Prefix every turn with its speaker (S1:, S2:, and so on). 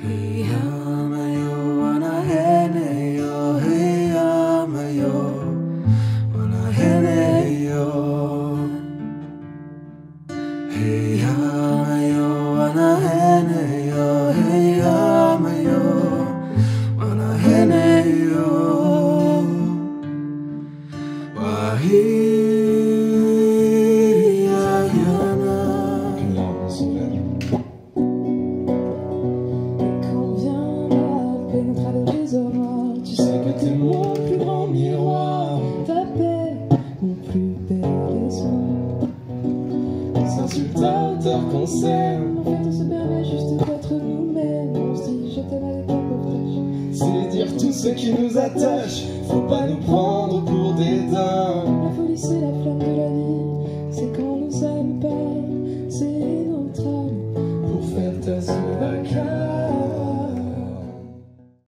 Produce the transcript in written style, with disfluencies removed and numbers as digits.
S1: Hiyamayo wanaheneyo, hiyamayo wanaheneyo, hiyamayo wanaheneyo, hiyamayo wanaheneyo, wahiyayana.
S2: Tu sais que t'es mon plus grand miroir, ta paix, mon plus bel espoir. Les insultateurs qu'on s'aime, en fait on se permet juste d'être nous-mêmes. On se dit je t'aime avec un portage, c'est dire tout ce qui nous attache. Faut pas nous prendre pour des dingues. La folie c'est la flamme de la vie, c'est quand on nous aime pas, c'est notre âme pour faire ta soeur.